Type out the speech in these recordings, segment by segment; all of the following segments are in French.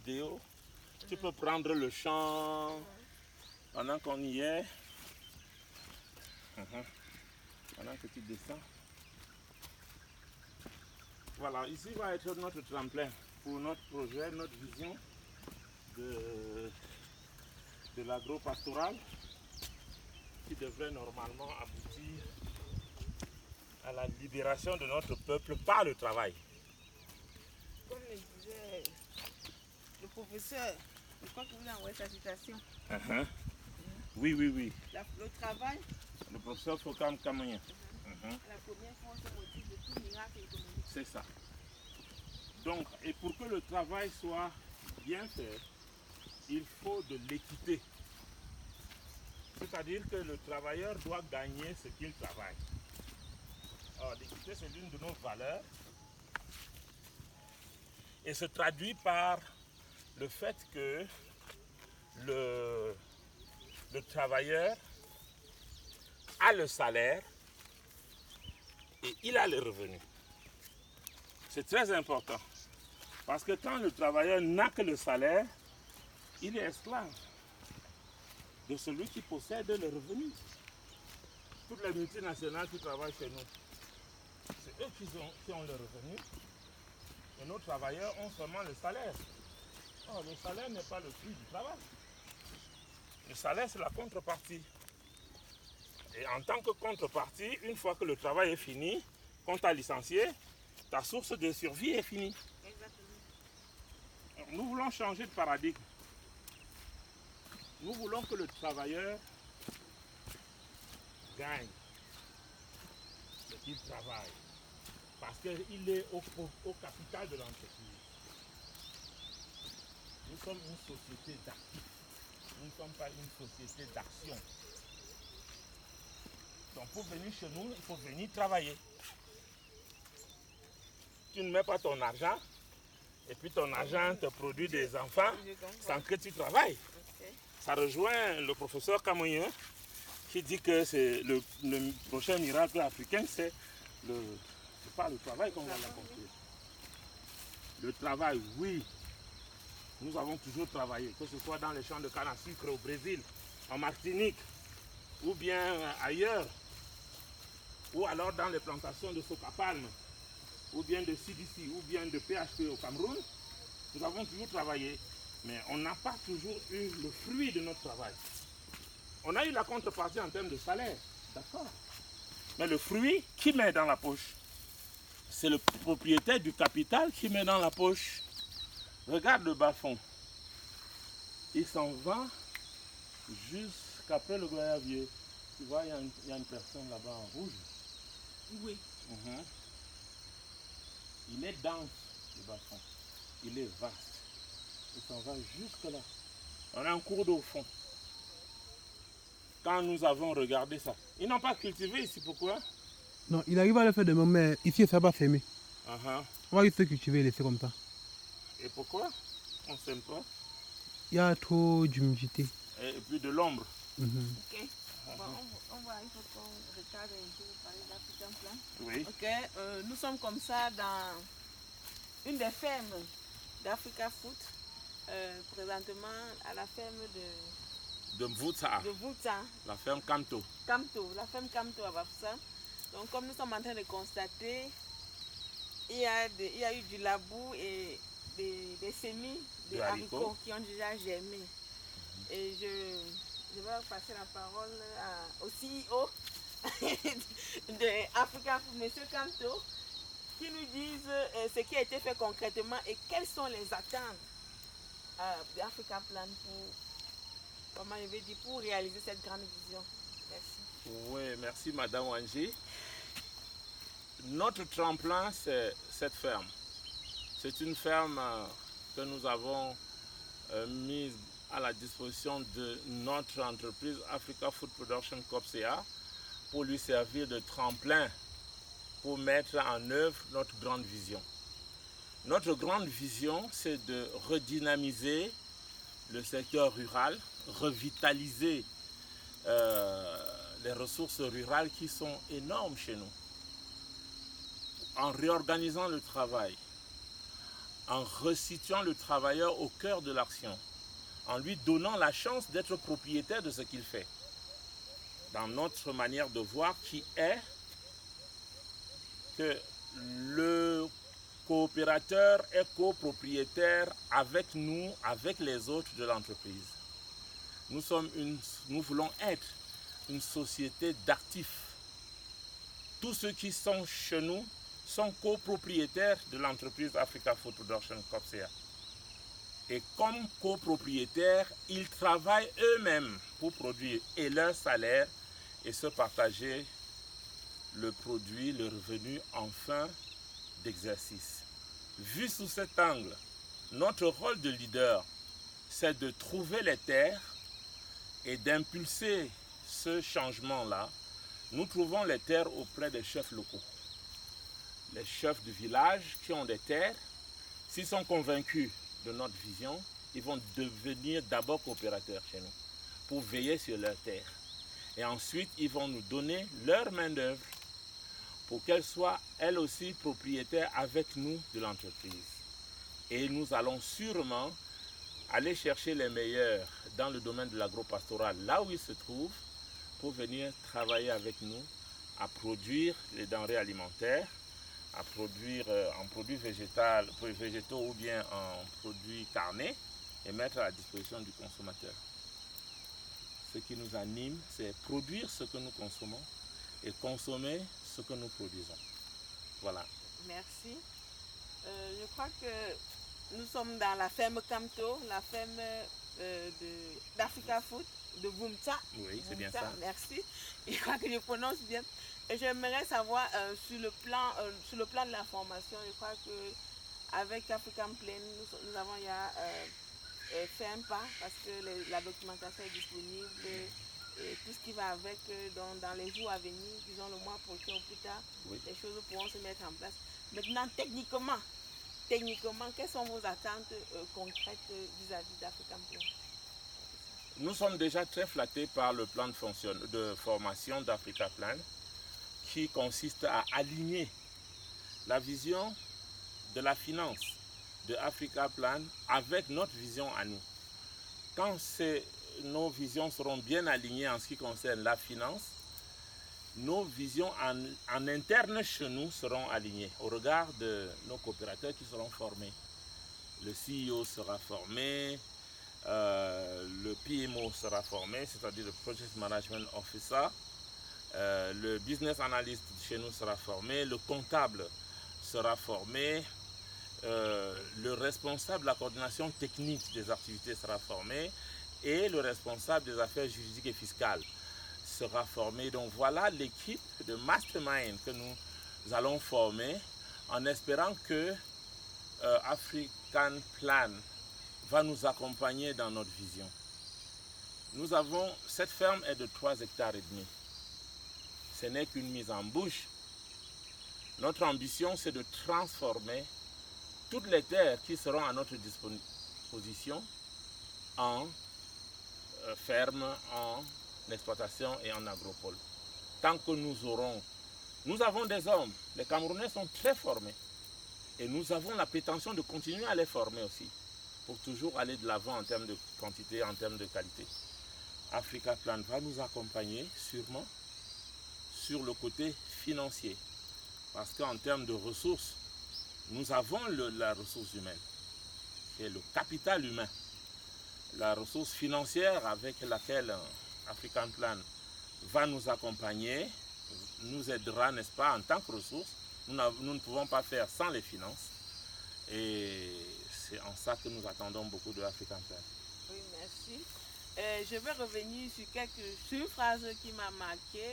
vidéo. Tu peux prendre le champ pendant qu'on y est. Pendant que tu descends. Voilà, ici va être notre tremplin pour notre projet, notre vision de l'agro-pastoral qui devrait normalement aboutir à la libération de notre peuple par le travail. Comme le disait le professeur, je crois que vous avez envoyé sa citation. Oui. Le travail, Le professeur Fokam Kamoyen. la première fois, c'est motif de tout miracle économique. C'est ça. Donc, et pour que le travail soit bien fait, il faut de l'équité. C'est-à-dire que le travailleur doit gagner ce qu'il travaille. Alors, l'équité, c'est l'une de nos valeurs et se traduit par le fait que le travailleur a le salaire et il a le revenu. C'est très important. Parce que quand le travailleur n'a que le salaire, il est esclave de celui qui possède le revenu. Toutes les multinationales qui travaillent chez nous, c'est eux qui ont le revenu. Et nos travailleurs ont seulement le salaire. Oh, le salaire n'est pas le prix du travail. Le salaire, c'est la contrepartie. Et en tant que contrepartie, une fois que le travail est fini, qu'on t'a licencié, ta source de survie est finie. Exactement. Nous voulons changer de paradigme. Nous voulons que le travailleur gagne ce qu'il travaille. Parce qu'il est au capital de l'entreprise. Nous sommes une société d'actifs. Nous ne sommes pas une société d'action. Donc pour venir chez nous, il faut venir travailler. Tu ne mets pas ton argent et puis ton argent te produit des enfants sans que tu travailles. Okay. Ça rejoint le professeur Kamoyen qui dit que c'est le prochain miracle africain, c'est pas le travail qu'on va l'accomplir. Le travail, oui. Nous avons toujours travaillé, que ce soit dans les champs de canne à sucre au Brésil, en Martinique, ou bien ailleurs, ou alors dans les plantations de soca palme, ou bien de CDC, ou bien de PHP au Cameroun. Nous avons toujours travaillé, mais on n'a pas toujours eu le fruit de notre travail. On a eu la contrepartie en termes de salaire, d'accord. Mais le fruit, qui met dans la poche? C'est le propriétaire du capital qui met dans la poche. Regarde le bas-fond. Il s'en va jusqu'après le goyavier. Tu vois, il y a une personne là-bas en rouge. Oui. Il est dense, le bas-fond. Il est vaste. Il s'en va jusque là. On a un cours d'eau au fond. Quand nous avons regardé ça, ils n'ont pas cultivé ici, pourquoi? Non, il arrive à le faire demain, mais ici, ça va s'aimer. On va juste cultiver et laisser comme ça. Et pourquoi on ne s'aime pas? Il y a trop d'humidité. Et puis de l'ombre. Ok. Bon, on va, il faut qu'on retarde un peu pour parler d'African Plan. Oui. Ok. Nous sommes comme ça dans une des fermes d'Africa Food. Présentement à la ferme De Mvutsa. de Vutsa. La ferme Kamto. La ferme Kamto à Bafoussa. Donc comme nous sommes en train de constater, il y a eu du labour et des semis de haricots qui ont déjà germé. Et je vais passer la parole au CEO de Africa Food, M. Kamto, qui nous dise ce qui a été fait concrètement et quelles sont les attentes d'Africa Plan pour réaliser cette grande vision. Merci. Oui, merci Madame Wanji. Notre tremplin, c'est cette ferme. C'est une ferme que nous avons mise à la disposition de notre entreprise Africa Food Production Corp CA pour lui servir de tremplin pour mettre en œuvre notre grande vision. Notre grande vision, c'est de redynamiser le secteur rural, revitaliser les ressources rurales qui sont énormes chez nous, en réorganisant le travail, en resituant le travailleur au cœur de l'action, en lui donnant la chance d'être propriétaire de ce qu'il fait. Dans notre manière de voir, qui est que le coopérateur est copropriétaire avec nous, avec les autres de l'entreprise. Nous voulons être une société d'actifs. Tous ceux qui sont chez nous sont copropriétaires de l'entreprise Africa Food Production COPCA. Et comme copropriétaires, ils travaillent eux-mêmes pour produire et leur salaire et se partager le produit, le revenu en fin d'exercice. Vu sous cet angle, notre rôle de leader, c'est de trouver les terres et d'impulser ce changement-là. Nous trouvons les terres auprès des chefs locaux. Les chefs du village qui ont des terres, s'ils sont convaincus de notre vision, ils vont devenir d'abord coopérateurs chez nous pour veiller sur leurs terres. Et ensuite, ils vont nous donner leur main-d'œuvre pour qu'elle soit elle aussi propriétaire avec nous de l'entreprise. Et nous allons sûrement aller chercher les meilleurs dans le domaine de l'agropastoral, là où ils se trouvent, pour venir travailler avec nous à produire les denrées alimentaires, à produire en produits végétaux ou bien en produits carnés et mettre à la disposition du consommateur. Ce qui nous anime, c'est produire ce que nous consommons et consommer ce que nous produisons. Voilà. Merci. Je crois que nous sommes dans la ferme Camto, la ferme d'Africa Food, de Boumta. Oui, c'est bien ça. Merci. Je crois que je prononce bien. Et j'aimerais savoir sur le plan de la formation, je crois qu'avec African Plain, nous avons fait un pas parce que la documentation est disponible et tout ce qui va avec dans les jours à venir, disons le mois prochain ou plus tard, oui, les choses pourront se mettre en place. Maintenant, techniquement, quelles sont vos attentes concrètes vis-à-vis d'African Plain? Nous sommes déjà très flattés par le plan de formation d'Africa Plain qui consiste à aligner la vision de la finance de Africa Plain avec notre vision à nous. Quand nos visions seront bien alignées en ce qui concerne la finance, nos visions en interne chez nous seront alignées au regard de nos coopérateurs qui seront formés. Le CEO sera formé, le PMO sera formé, c'est-à-dire le Project Management Officer, le Business Analyst chez nous sera formé, le comptable sera formé, le responsable de la coordination technique des activités sera formé et le responsable des affaires juridiques et fiscales sera formé. Donc voilà l'équipe de mastermind que nous allons former en espérant que African Plain va nous accompagner dans notre vision. Cette ferme est de 3,5 hectares. Ce n'est qu'une mise en bouche. Notre ambition, c'est de transformer toutes les terres qui seront à notre disposition en ferme, en exploitation et en agropole. Tant que nous avons des hommes, les Camerounais sont très formés et nous avons la prétention de continuer à les former aussi pour toujours aller de l'avant en termes de quantité, en termes de qualité. Africa Plain va nous accompagner sûrement sur le côté financier parce qu'en termes de ressources, nous avons la ressource humaine, qui est le capital humain. La ressource financière avec laquelle African Plain va nous accompagner, nous aidera, n'est-ce pas, en tant que ressource. Nous ne pouvons pas faire sans les finances. Et c'est en ça que nous attendons beaucoup de African Plain. Oui, merci. Je vais revenir sur une phrase qui m'a marqué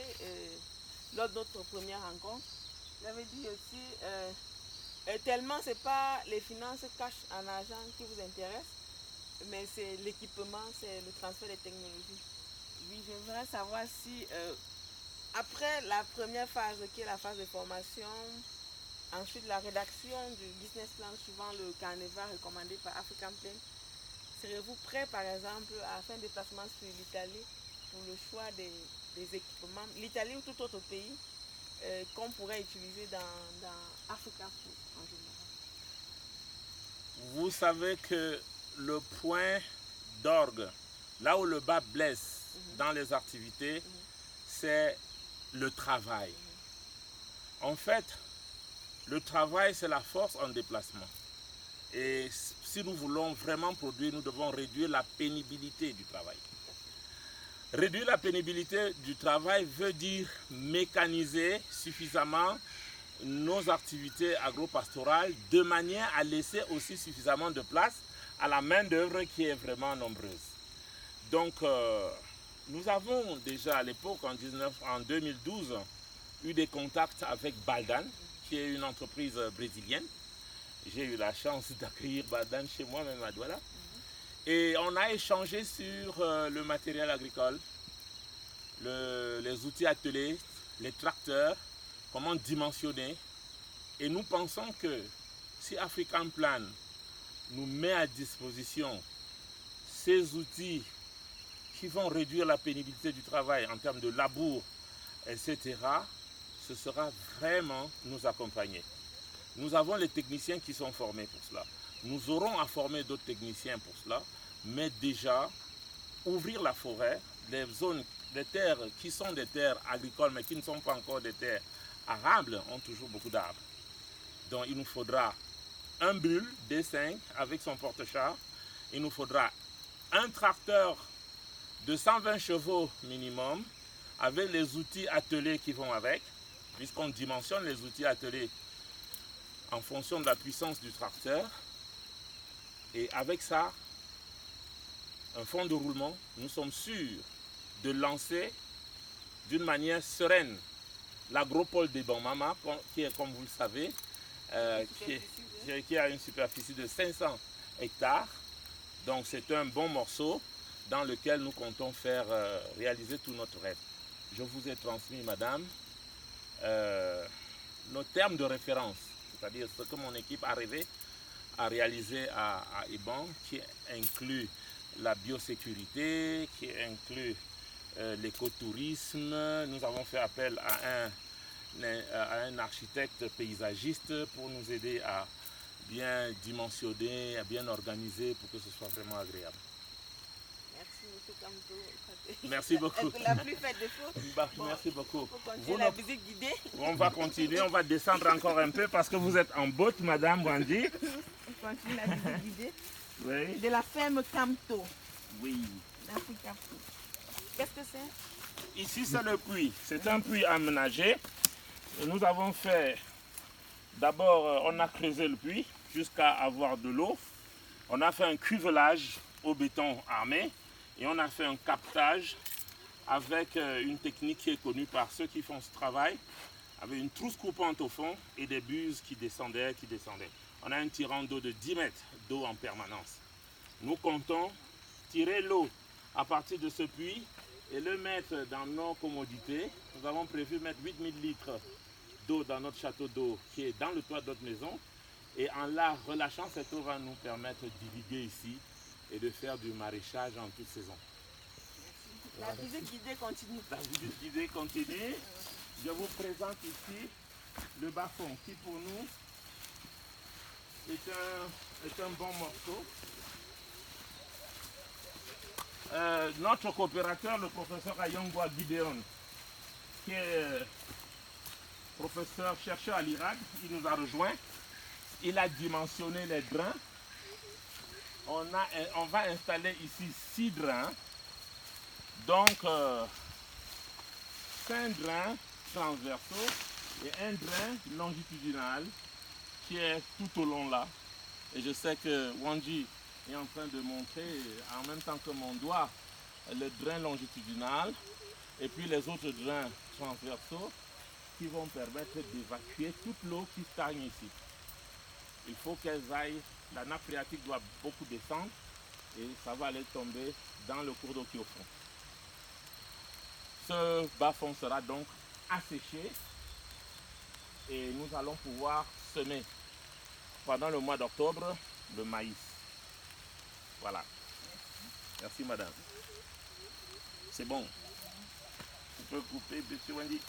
lors de notre première rencontre. J'avais dit aussi, tellement ce n'est pas les finances cash en argent qui vous intéressent, mais c'est l'équipement, c'est le transfert des technologies. Oui, j'aimerais savoir si, après la première phase, qui est la phase de formation, ensuite la rédaction du business plan suivant le carnaval recommandé par African Plain, serez-vous prêt, par exemple, à faire un déplacement sur l'Italie pour le choix des équipements, l'Italie ou tout autre pays qu'on pourrait utiliser dans Africa Food en général? vous savez que le point d'orgue, là où le bas blesse dans les activités, c'est le travail. En fait, le travail, c'est la force en déplacement. Et si nous voulons vraiment produire, nous devons réduire la pénibilité du travail. Réduire la pénibilité du travail veut dire mécaniser suffisamment nos activités agro-pastorales de manière à laisser aussi suffisamment de place à la main-d'œuvre qui est vraiment nombreuse. Donc, nous avons déjà à l'époque, en 2012, eu des contacts avec Baldan, qui est une entreprise brésilienne. J'ai eu la chance d'accueillir Baldan chez moi, même à Douala. Et on a échangé sur le matériel agricole, les outils attelés, les tracteurs, comment dimensionner. Et nous pensons que si African Plan nous met à disposition ces outils qui vont réduire la pénibilité du travail en termes de labour, etc., ce sera vraiment nous accompagner. Nous avons les techniciens qui sont formés pour cela. Nous aurons à former d'autres techniciens pour cela, mais déjà, ouvrir la forêt, les zones, les terres qui sont des terres agricoles, mais qui ne sont pas encore des terres arables, ont toujours beaucoup d'arbres. Donc il nous faudra un bulle D5 avec son porte-char. Il nous faudra un tracteur de 120 chevaux minimum, avec les outils attelés qui vont avec, puisqu'on dimensionne les outils attelés en fonction de la puissance du tracteur. Et avec ça, un fond de roulement, nous sommes sûrs de lancer d'une manière sereine l'agropole des Bamama, qui est, comme vous le savez, qui a une superficie de 500 hectares. Donc c'est un bon morceau dans lequel nous comptons faire réaliser tout notre rêve. Je vous ai transmis, madame, nos termes de référence, c'est-à-dire ce que mon équipe a rêvé à réaliser à Iban, qui inclut la biosécurité, qui inclut l'écotourisme. Nous avons fait appel à un architecte paysagiste pour nous aider à bien dimensionner, à bien organiser pour que ce soit vraiment agréable. Merci, M. Kamto. Merci beaucoup. Elle n'a plus fait de faute. Merci beaucoup. Faut continuer la visite guidée. On va continuer, on va descendre encore un peu parce que vous êtes en botte, madame Wandi. On continue la visite guidée. Oui. De la ferme Kamto. Oui. Qu'est-ce que c'est? Ici, c'est le puits. C'est un puits aménagé. Et nous avons fait, d'abord, on a creusé le puits jusqu'à avoir de l'eau. On a fait un cuvelage au béton armé et on a fait un captage avec une technique qui est connue par ceux qui font ce travail, avec une trousse coupante au fond et des buses qui descendaient. On a un tirant d'eau de 10 mètres d'eau en permanence. Nous comptons tirer l'eau à partir de ce puits et le mettre dans nos commodités. Nous avons prévu mettre 8000 litres d'eau dans notre château d'eau qui est dans le toit de notre maison. Et en la relâchant, cette eau va nous permettre d'irriguer ici et de faire du maraîchage en toute saison. La visite guidée continue. La visite guidée continue. Je vous présente ici le bas-fond qui pour nous est un bon morceau. Notre coopérateur, le professeur Ayongwa Gideon, qui est professeur chercheur à l'IRAD, il nous a rejoint. Il a dimensionné les drains. On va installer ici 6 drains. Donc, 5 drains transversaux et un drain longitudinal qui est tout au long là. Et je sais que Wanji est en train de montrer en même temps que mon doigt le drain longitudinal et puis les autres drains transversaux qui vont permettre d'évacuer toute l'eau qui stagne ici. Il faut qu'elles aillent, la nappe phréatique doit beaucoup descendre et ça va aller tomber dans le cours d'eau qui est au fond. Ce bas-fond sera donc asséché et nous allons pouvoir semer pendant le mois d'octobre le maïs. Voilà. Merci madame. C'est bon. Vous pouvez couper, monsieur Wendy.